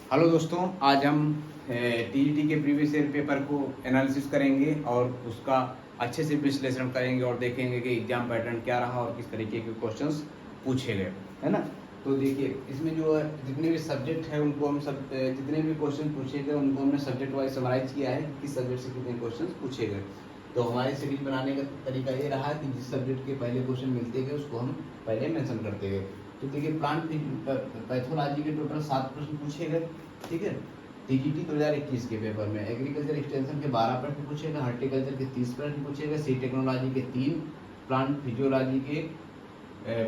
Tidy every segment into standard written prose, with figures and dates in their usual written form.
Hello दोस्तों, आज हम टीईटी के प्रीवियस ईयर पेपर को एनालिसिस करेंगे और उसका अच्छे से विश्लेषण करेंगे और देखेंगे कि एग्जाम पैटर्न क्या रहा और किस तरीके के क्वेश्चंस पूछे गए, है ना। तो देखिए, इसमें जो है जितने भी सब्जेक्ट है उनको हम सब जितने भी क्वेश्चन पूछे गए उनको हमने सब्जेक्ट वाइज समराइज किया है कि किस सब्जेक्ट से कितने क्वेश्चन पूछे गए। तो हमारी सीरीज बनाने का तरीका ये रहा कि जिस सब्जेक्ट के पहले क्वेश्चन मिलते गए उसको हम पहले मेंशन करते गए। तो देखिए, प्लांट पैथोलॉजी के टोटल 7 प्रश्न पूछे गए, ठीक है। टीजीटी 2021 के पेपर में एग्रीकल्चर एक्सटेंशन के 12 प्रश्न पूछे गए, हार्टिकल्चर के 30 प्रश्न पूछे गए, सी टेक्नोलॉजी के 3, प्लांट फिजियोलॉजी के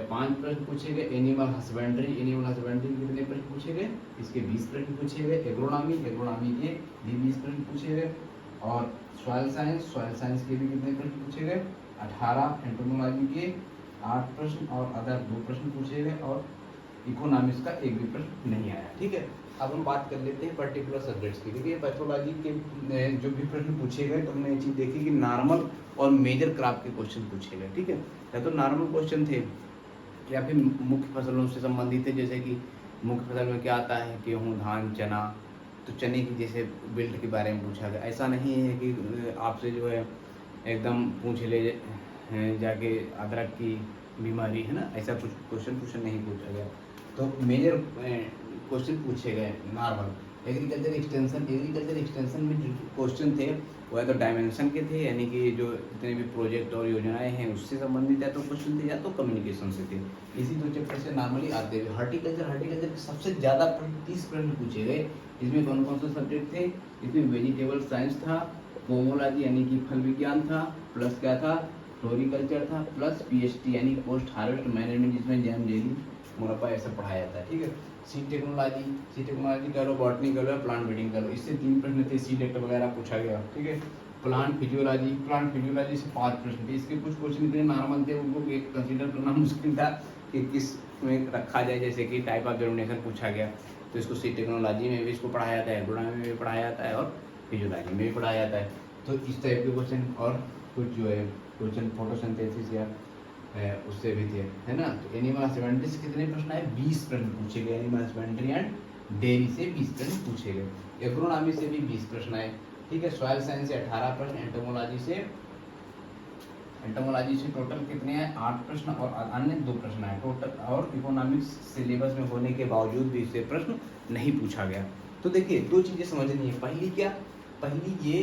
5 प्रश्न पूछे गए, एनिमल हस्बेंड्री के कितने प्रश्न पूछे गए, इसके 20 प्रश्न पूछे गए, एग्रोनॉमी के भी 20 प्रश्न पूछे गए, और सॉइल साइंस के भी कितने प्रश्न पूछे गए, 18, एंटोमोलॉजी के 8 प्रश्न और अदर 2 प्रश्न पूछे गए, और इकोनॉमिक्स का एक भी प्रश्न नहीं आया, ठीक है। अब हम बात कर लेते हैं पर्टिकुलर सब्जेक्ट्स की। देखिए, पैथोलॉजी के जो भी प्रश्न पूछे गए तो हमने ये चीज़ देखी कि नॉर्मल और मेजर क्रॉप के क्वेश्चन पूछे गए, ठीक है। या तो नॉर्मल क्वेश्चन थे या फिर मुख्य फसलों से संबंधित थे, जैसे कि मुख्य फसल में क्या आता है, गेहूँ, धान, चना। तो चने की जैसे बिल्ट के बारे में पूछा गया। ऐसा नहीं है कि आपसे जो है एकदम पूछ ले जाके अदरक की बीमारी है ना, ऐसा कुछ क्वेश्चन नहीं पूछा गया। तो मेजर क्वेश्चन पूछे गए नॉर्मल। एग्रीकल्चर एक्सटेंशन में जो क्वेश्चन थे वो या तो डायमेंशन के थे, यानी कि जो जितने भी प्रोजेक्ट और योजनाएं हैं उससे संबंधित या तो क्वेश्चन थे या तो कम्युनिकेशन से थे। इसी 2 चैप्टर से नॉर्मली आते हुए हार्टिकल्चर के सबसे ज़्यादा 30 प्रश्न पूछे गए। इसमें कौन कौन से सब्जेक्ट थे? इसमें वेजिटेबल साइंस था, पोमोलॉजी यानी कि फल विज्ञान था, प्लस क्या था, फ्लोरिकल्चर था, प्लस पीएचटी यानी पोस्ट हार्वेस्ट मैनेजमेंट, जिसमें जैम, जेली, मुरब्बा ऐसा पढ़ाया जाता है, ठीक है। सीड टेक्नोलॉजी करो, बॉटनी करो, प्लांट ब्रीडिंग करो, इससे 3 प्रश्न थे। सीड एक्ट वगैरह पूछा गया, ठीक है। प्लांट फिजियोलॉजी से 5 प्रश्न थे। इसके कुछ क्वेश्चन इतने नॉर्मल थे उनको कंसीडर करना मुश्किल था कि किस में रखा जाए, जैसे कि टाइप ऑफ जर्मिनेशन पूछा गया तो इसको सीड टेक्नोलॉजी में भी इसको पढ़ाया जाता है, एग्रोनॉमी में भी पढ़ाया जाता है और फिजियोलॉजी में भी पढ़ाया जाता है। तो इस टाइप के क्वेश्चन और कुछ जो है क्वेश्चन फोटोसिंथेसिस या उससे भी थे, है ना। तो एनिमल हस्बेंड्री से कितने प्रश्न आए? 20 प्रश्न पूछे गए। एनिमल हस्बेंड्री एंड डेयरी से 20 प्रश्न पूछे गए। एग्रोनॉमी से भी 20 प्रश्न आए, ठीक है। सॉइल साइंस से 18 प्रश्न, एंटोमोलॉजी से टोटल कितने आए? 8 प्रश्न और अन्य 2 प्रश्न आए टोटल। और इकोनॉमिक्स सिलेबस में होने के बावजूद भी इससे प्रश्न नहीं पूछा गया। तो देखिए, 2 चीज़ें समझनी है। पहली ये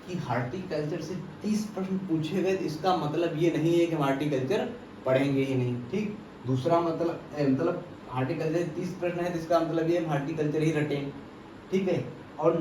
कि हार्टिकल्चर से 30 प्रश्न पूछे गए, इसका मतलब ये नहीं है कि हम हार्टिकल्चर पढ़ेंगे ही नहीं, ठीक। दूसरा मतलब हार्टिकल्चर से 30 प्रश्न है तो इसका मतलब ये हम हार्टिकल्चर ही रटें, ठीक है। और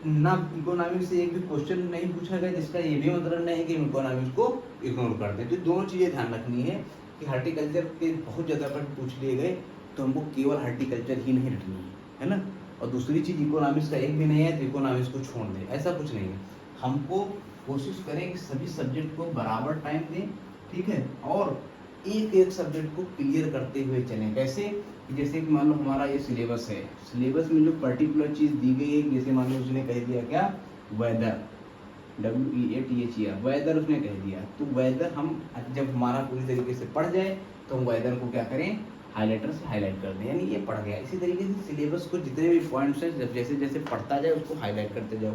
ना इकोनॉमिक्स से एक भी क्वेश्चन नहीं पूछा गया, जिसका ये भी मतलब नहीं है कि हम इकोनॉमिक्स को इग्नोर कर दें। तो दोनों चीज़ें ध्यान रखनी है कि हार्टिकल्चर के बहुत ज़्यादा प्रश्न पूछ लिए गए तो हमको केवल हार्टिकल्चर ही नहीं रखनी है ना। और दूसरी चीज़, इकोनॉमिक्स का एक भी नहीं है तो इकोनॉमिक्स को छोड़ दें, ऐसा कुछ नहीं है। हमको कोशिश करें कि सभी सब्जेक्ट को बराबर टाइम दें, ठीक है। और एक सब्जेक्ट को क्लियर करते हुए चलें। कैसे? जैसे कि मान लो हमारा ये सिलेबस है, सिलेबस में जो पर्टिकुलर चीज़ दी गई है, जैसे मान लो उसने कह दिया क्या, वेदर, WEATHER, वेदर उसने कह दिया, तो वेदर हम जब हमारा पूरी तरीके से पढ़ जाए तो हम वेदर को क्या करें, हाईलाइटर से हाईलाइट कर दें, यानी ये पढ़ गया। इसी तरीके से सिलेबस को जितने भी पॉइंट्स हैं जब जैसे जैसे पढ़ता जाए उसको हाईलाइट करते जाओ।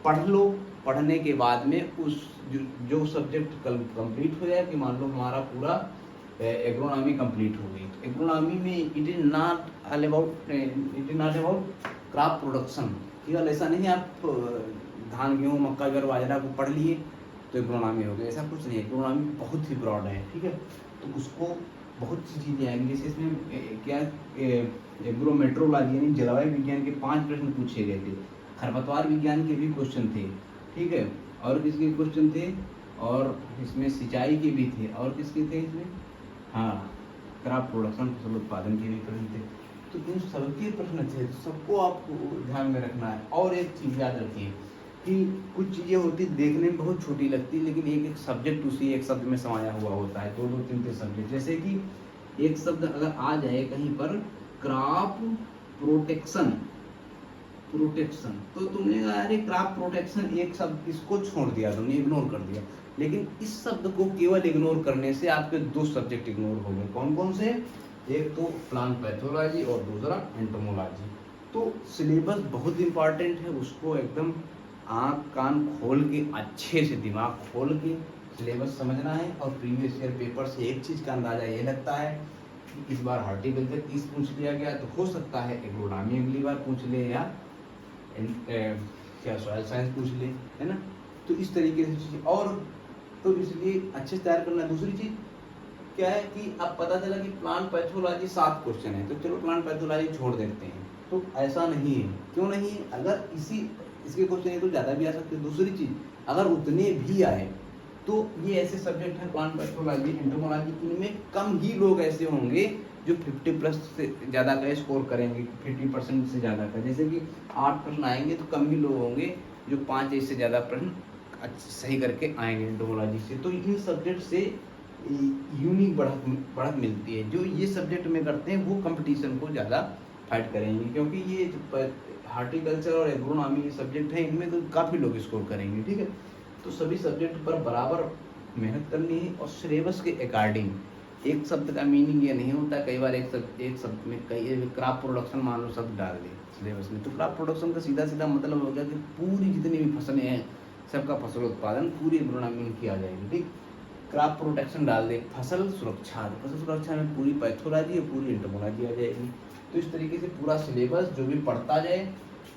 पढ़ लो, पढ़ने के बाद में उस जो सब्जेक्ट कंप्लीट हो जाए, कि मान लो हमारा पूरा एग्रोनॉमी कंप्लीट हो गई, तो एग्रोनॉमी में it is not about crop production. केवल ऐसा नहीं है आप धान, गेहूँ, मक्का, ज्वार, बाजरा को पढ़ लिए तो एग्रोनॉमी हो गया, ऐसा कुछ नहीं है। एग्रोनॉमी बहुत ही ब्रॉड है, ठीक है। तो उसको बहुत सी चीज़ें आएंगी, जैसे इसमें क्या एग्रोमेट्रोलॉजी यानी जलवायु विज्ञान के 5 प्रश्न पूछे गए थे। खरपतवार विज्ञान के भी क्वेश्चन थे, ठीक है। और किसके क्वेश्चन थे? और इसमें सिंचाई के भी थे, और किसके थे इसमें? हाँ, क्रॉप प्रोडक्शन, फसल उत्पादन के भी प्रश्न थे। तो इन सबके प्रश्न थे, तो सबको आपको ध्यान में रखना है। और एक चीज़ याद रखिए कि कुछ चीज़ें होती देखने में बहुत छोटी लगती, लेकिन एक सब्जेक्ट उसी एक शब्द में समाया हुआ होता है, 2 3 सब्जेक्ट। जैसे कि एक शब्द अगर आ जाए कहीं पर, क्रॉप प्रोटेक्शन, तो तुमने कहा अरे क्रॉप प्रोटेक्शन एक शब्द, इसको छोड़ दिया, तुमने इग्नोर कर दिया। लेकिन इस शब्द को केवल इग्नोर करने से आपके 2 सब्जेक्ट इग्नोर हो गए। कौन कौन से? एक तो प्लांट पैथोलॉजी और दूसरा एंटोमोलॉजी। तो सिलेबस बहुत इम्पॉर्टेंट है, उसको एकदम आँख कान खोल के अच्छे से दिमाग खोल के सिलेबस समझना है। और प्रीवियस ईयर पेपर से एक चीज़ का अंदाज़ा ये लगता है कि इस बार हॉर्टिकल्चर 30 पूछ लिया गया, तो हो सकता है एग्रोनॉमी अगली बार पूछ ले, या क्या सॉइल साइंस पूछ ले, है ना। तो इस तरीके से चीज़ें, और तो इसलिए अच्छे से तैयार करना। दूसरी चीज़ क्या है कि अब पता चला कि प्लांट पैथोलॉजी 7 क्वेश्चन है, तो चलो प्लांट पैथोलॉजी छोड़ देते हैं, तो ऐसा नहीं है। क्यों नहीं है? अगर इसके क्वेश्चन है तो ज़्यादा भी आ सकते हैं। दूसरी चीज़, अगर उतने भी आए तो ये ऐसे सब्जेक्ट हैं प्लांट पैथोलॉजी, एंटोमोलॉजी, इनमें कम ही लोग ऐसे होंगे जो 50+ से ज़्यादा का स्कोर करेंगे, 50% से ज़्यादा का। जैसे कि 8 प्रश्न आएंगे तो कम ही लोग होंगे जो 5 से ज़्यादा प्रश्न सही करके आएंगे एंटोमोलॉजी से। तो इन सब्जेक्ट से यूनिक बढ़त मिलती है। जो ये सब्जेक्ट में करते हैं वो कंपटीशन को ज़्यादा फाइट करेंगे, क्योंकि ये हार्टिकल्चर और एग्रोनॉमी सब्जेक्ट है, इनमें तो काफ़ी लोग स्कोर करेंगे, ठीक है। तो सभी सब्जेक्ट पर बराबर मेहनत करनी है, और सिलेबस के अकॉर्डिंग। एक शब्द का मीनिंग ये नहीं होता, कई बार एक शब्द में कई क्रॉप प्रोडक्शन मान लो शब्द डाल दें सिलेबस में, तो क्रॉप प्रोडक्शन का सीधा सीधा मतलब हो गया कि पूरी जितनी भी फसलें हैं सबका फसल उत्पादन पूरी एग्रोनॉमी में किया जाएगा, ठीक। क्रॉप प्रोटेक्शन डाल दे, फसल सुरक्षा, तो फसल सुरक्षा में पूरी पैथोलॉजी और पूरी एंटोमोलॉजी आ जाएगी। तो इस तरीके से पूरा सिलेबस जो भी पढ़ता जाए,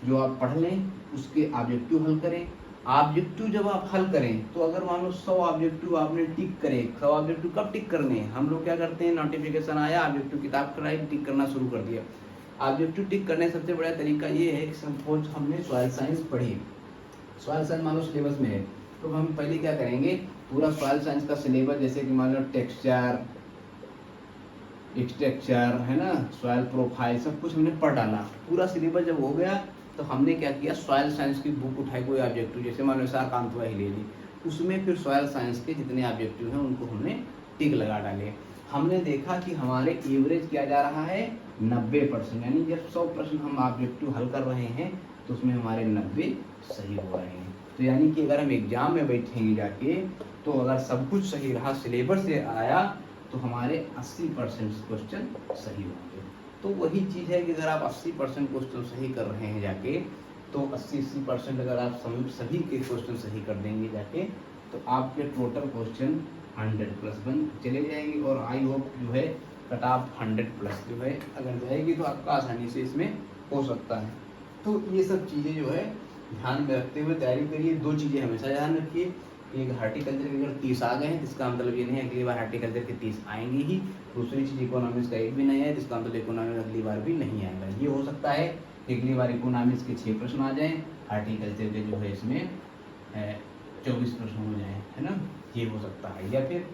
जो आप पढ़ लें उसके ऑब्जेक्टिव हल करें। ऑब्जेक्टिव जब आप हल करें तो अगर मान लो 100 ऑब्जेक्टिव आपने टिक करे, 100 ऑब्जेक्टिव कब टिक करने हैं? हम लोग क्या करते हैं, नोटिफिकेशन आया, ऑब्जेक्टिव किताब कराई, टिक करना शुरू कर दिया। ऑब्जेक्टिव टिक करने सबसे बड़ा तरीका ये है कि सपोज हमने सॉइल साइंस पढ़ी, सॉइल साइंस मान लो सिलेबस में है, तो हम पहले क्या करेंगे, पूरा सॉइल साइंस का सिलेबस, जैसे कि मान लो टेक्सचर, स्ट्रक्चर, है ना, सॉइल प्रोफाइल, सब कुछ हमने पढ़ डाला। पूरा सिलेबस जब हो गया तो हमने क्या किया, सॉइल साइंस की बुक उठाई, कोई ऑब्जेक्टिव, जैसे मान लो सारकांतवा ही ले ली, उसमें फिर सॉइल साइंस के जितने ऑब्जेक्टिव हैं उनको हमने टिक लगा डाले। हमने देखा कि हमारे एवरेज क्या जा रहा है, 90%, यानी जब 100 प्रश्न हम ऑब्जेक्टिव हल कर रहे हैं तो उसमें हमारे 90 सही हो रहे हैं। तो यानी कि अगर हम एग्जाम में बैठेंगे जाके, तो अगर सब कुछ सही रहा, सिलेबस से आया, तो हमारे 80% क्वेश्चन सही होंगे। तो वही चीज़ है कि अगर आप 80% क्वेश्चन सही कर रहे हैं जाके, तो 80% अगर आप सभी के क्वेश्चन सही कर देंगे जाके, तो आपके टोटल क्वेश्चन 100+ बन चले जाएंगे। और आई होप जो है कट ऑफ 100+ जो है अगर जाएगी तो आपका आसानी से इसमें हो सकता है। तो ये सब चीज़ें जो है ध्यान में रखते हुए तैयारी करिए। 2 चीज़ें हमेशा ध्यान रखिए, एक हार्टिकल्चर के अगर 30 आ गए हैं तो इसका मतलब ये नहीं है अगली बार हार्टिकल्चर के 30 आएंगे ही। दूसरी चीज़, इकोनॉमिक्स का 1 भी नहीं है, जिसका मतलब इकोनॉमिक्स अगली बार भी नहीं आएगा। ये हो सकता है कि अगली बार इकोनॉमिक्स के 6 प्रश्न आ जाएँ, हार्टिकल्चर के जो है इसमें 24 प्रश्न हो जाएँ, है ना, ये हो सकता है। या फिर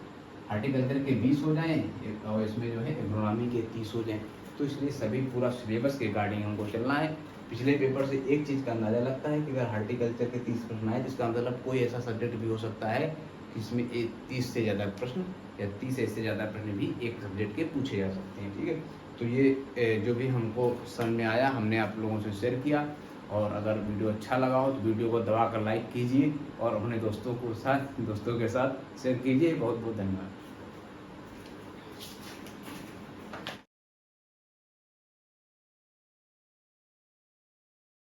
हार्टिकल्चर के 20 हो जाएँ और इसमें जो है एग्रोनॉमी के 30 हो जाएँ। तो इसलिए सभी पूरा सिलेबस के अकॉर्डिंग हमको चलना है। पिछले पेपर से एक चीज़ का अंदाज़ा लगता है कि अगर हार्टिकल्चर के 30 प्रश्न आए, जिसका मतलब कोई ऐसा सब्जेक्ट भी हो सकता है जिसमें 30 से ज़्यादा प्रश्न या 30 से ज़्यादा प्रश्न भी एक सब्जेक्ट के पूछे जा सकते हैं, ठीक है। तो ये जो भी हमको समझ में आया हमने आप लोगों से शेयर किया। और अगर वीडियो अच्छा लगा हो तो वीडियो को दबा कर लाइक कीजिए और अपने दोस्तों के साथ शेयर कीजिए। बहुत बहुत धन्यवाद।